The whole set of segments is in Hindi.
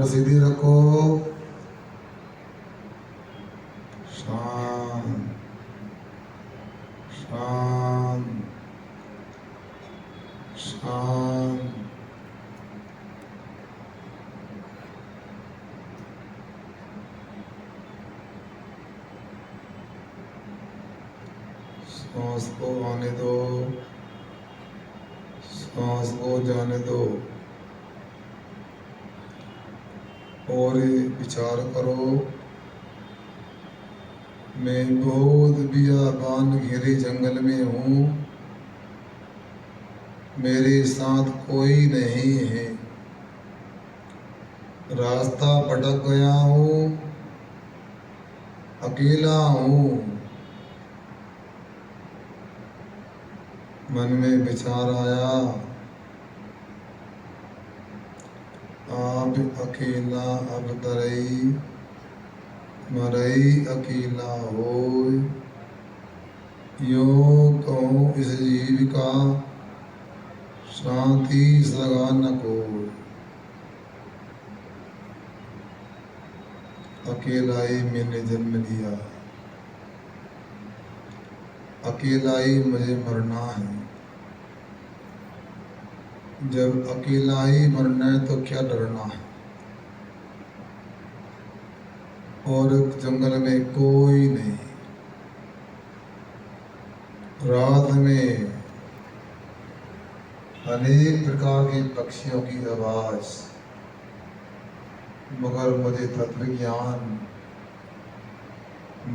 कमर सीधी रखो। शांत शांत शांत। सांस को आने दो, सांस को जाने दो। और विचार करो, मैं बहुत बियाबान घिरे जंगल में हूँ, मेरे साथ कोई नहीं है, रास्ता भटक गया हूँ, अकेला हूँ। मन में विचार आया, आप अकेला अब तरई मरई अकेला होय। यो कहूँ इस जीव का शांति सगा न कोय। अकेला ही मैंने जन्म लिया, अकेला ही मुझे मरना है। जब अकेला ही मरना है तो क्या डरना है। और जंगल में कोई नहीं, रात में अनेक प्रकार के पक्षियों की आवाज, मगर मुझे तत्व ज्ञान,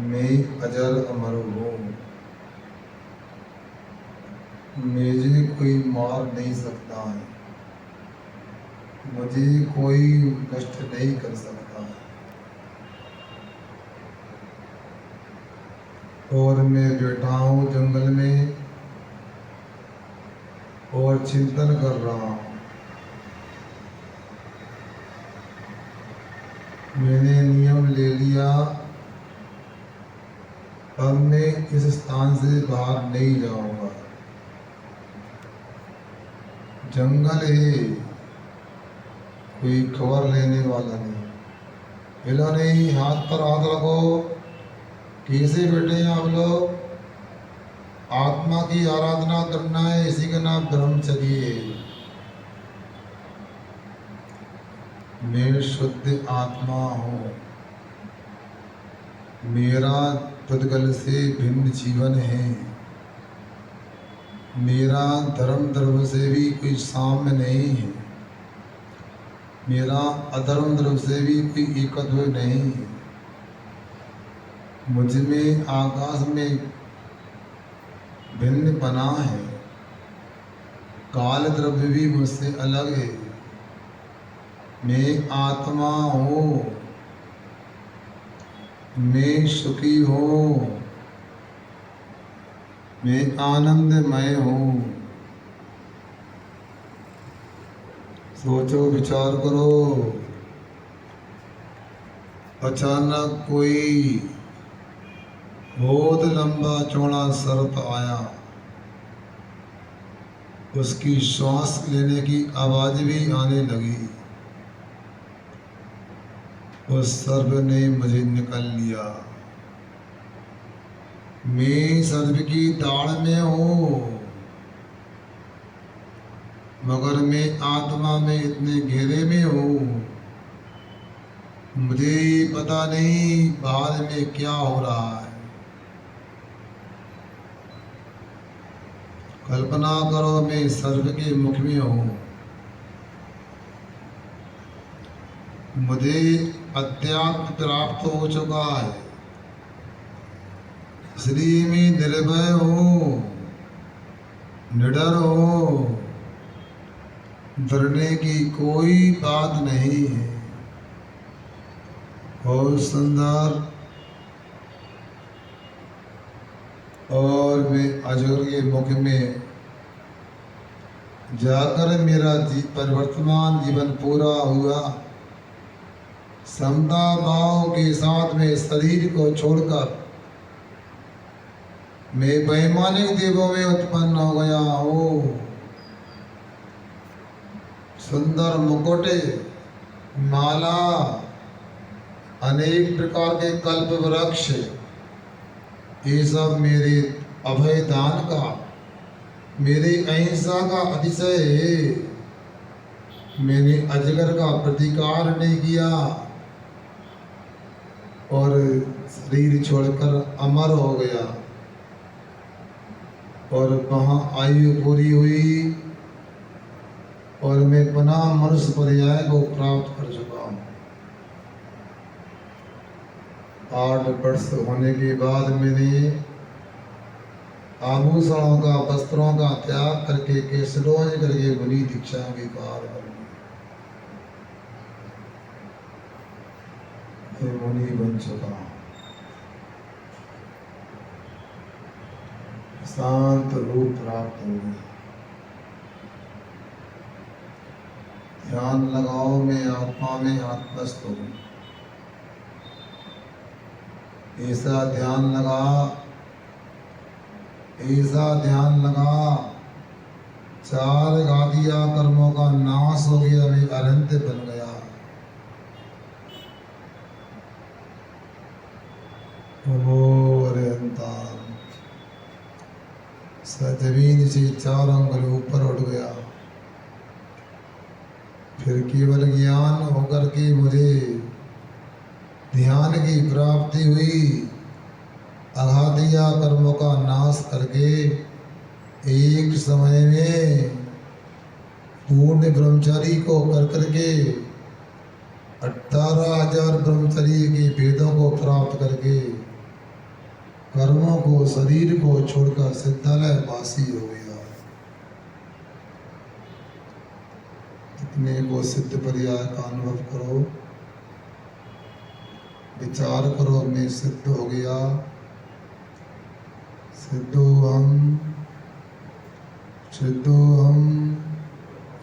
मैं अजर अमर हूँ, मुझे कोई मार नहीं सकता है, मुझे कोई कष्ट नहीं कर सकता है। और मैं बैठा हूँ जंगल में और चिंतन कर रहा हूँ। मैंने नियम ले लिया, अब मैं इस स्थान से बाहर नहीं जाऊंगा। जंगल है, कोई खबर लेने वाला नहीं। हिला नहीं, हाथ पर हाथ रखो। कैसे बैठे हैं आप लोग? आत्मा की आराधना करना है, इसी का नाम ब्रह्मचर्य है। मैं शुद्ध आत्मा हूँ, मेरा पुद्गल से भिन्न जीवन है, मेरा धर्म से भी कोई साम्य नहीं है, मेरा अधर्म से भी कोई एकत्व नहीं है। मुझ में आकाश में भिन्न बना है, काल द्रव्य भी मुझसे अलग है। मैं आत्मा हूँ, मैं सुखी हूँ, मैं आनंदमय हूँ। सोचो, विचार करो। अचानक कोई बहुत लंबा चौड़ा सर्प आया, उसकी श्वास लेने की आवाज भी आने लगी। उस सर्प ने मुझे निकल लिया। मैं सर्प की दाढ़ में हूँ, मगर मैं आत्मा में इतने घेरे में हूँ, मुझे पता नहीं बाद में क्या हो रहा है। कल्पना करो, मैं सर्प के मुख में हूँ, मुझे अध्यात्म प्राप्त हो चुका है, इसलिए मैं निर्भय हूँ, निडर हूँ, डरने की कोई बात नहीं है। बहुत सुंदर। और मैं अजगर के मुख में जाकर मेरा परिवर्तमान जीवन पूरा हुआ। समता भाव के साथ में शरीर को छोड़कर मैं वैमानिक देवों में उत्पन्न हो गया हूँ। सुंदर मुकुट, माला, अनेक प्रकार के कल्प वृक्ष, ये सब मेरे अभय दान का, मेरे अहिंसा का अतिशय है। मैंने अजगर का प्रतिकार नहीं किया और शरीर छोड़कर अमर हो गया और वहाँ आयु पूरी हुई और मैं पुनः मनुष्य पर्याय को प्राप्त कर चुका हूँ। 8 वर्ष होने के बाद मैंने आभूषणों का, वस्त्रों का त्याग करके केसरोज करके मुनि दीक्षा स्वीकार कर ली। मैं मुनि बन चुका हूँ। शांत रूप प्राप्त हो गया। ध्यान लगाओ, मैं आत्मा में आत्मस्थ हूँ। ऐसा ध्यान लगा, ऐसा ध्यान लगा, 4 घातिया कर्मों का नाश हो गया, मैं अनंत बन गया। जमीन से 4 अंगुल ऊपर उठ गया। फिर केवल ज्ञान होकर के मुझे ध्यान की प्राप्ति हुई। अघातिया कर्मों का नाश करके एक समय में पूर्ण ब्रह्मचारी को कर करके 18,000 ब्रह्मचर्य के वेदों को प्राप्त करके कर्मों को, शरीर को छोड़कर सिद्धालय वासी हो गया। अपने को सिद्ध पर्याय का अनुभव करो, विचार करो, मैं सिद्ध हो गया। सिद्धोहम, सिद्धोहम।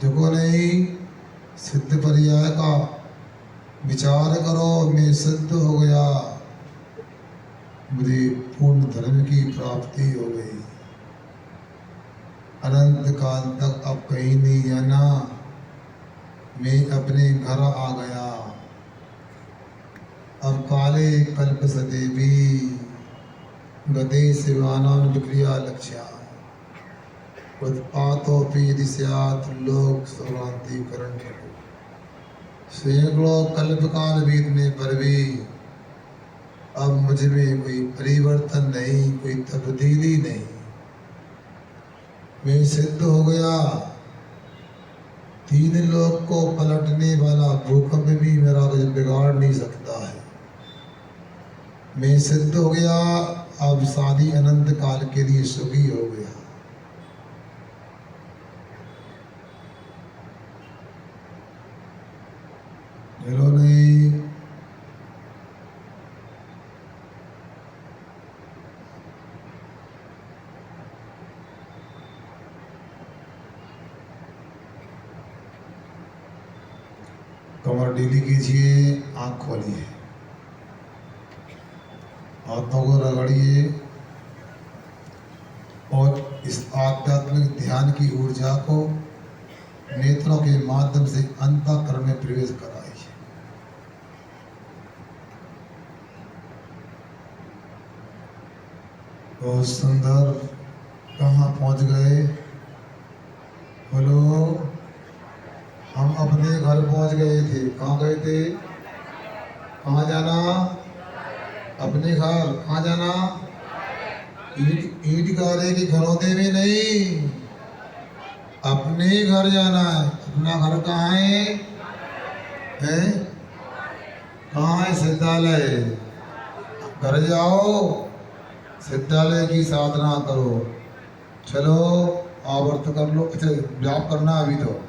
देखो नहीं, सिद्ध पर्याय का विचार करो, मैं सिद्ध हो गया, मुझे पूर्ण धर्म की प्राप्ति हो गई। अनंत काल तक अब कहीं नहीं जाना, मैं अपने घर आ गया। अब काले कल्प सदेवी गते शिवानां विक्रिया लक्ष्या उत्पातोपि दिस्यात् लोक सुरांति करण। सैकड़ों कल्प काल बीतने पर भी अब मुझ में कोई परिवर्तन नहीं, कोई तब्दीली नहीं। मैं सिद्ध हो गया। 3 लोक को पलटने वाला भूकंप भी मेरा कुछ बिगाड़ नहीं सकता है। मैं सिद्ध हो गया, अब शादी अनंत काल के लिए सुखी हो गया। चलो नहीं, कमर ढीली कीजिए, आंख खोलिए, हाथों को रगड़िए और इस आध्यात्मिक ध्यान की ऊर्जा को नेत्रों के माध्यम से अंतःकरण में प्रवेश कराइए। बहुत सुंदर। कहाँ पहुंच गए? बोलो। हम अपने घर पहुंच गए थे। कहाँ गए थे? कहाँ जाना? अपने घर। कहाँ जाना? ईट गारे की घरौंदे में नहीं, अपने घर जाना है। अपना घर कहाँ है? कहाँ है? सिद्धालय। घर जाओ, सिद्धालय की साधना करो। चलो आवर्त कर लो। अच्छा, जाप करना अभी तो।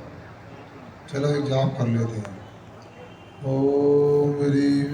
चलो एक जाप कर लेते हैं। ओम ह्रीं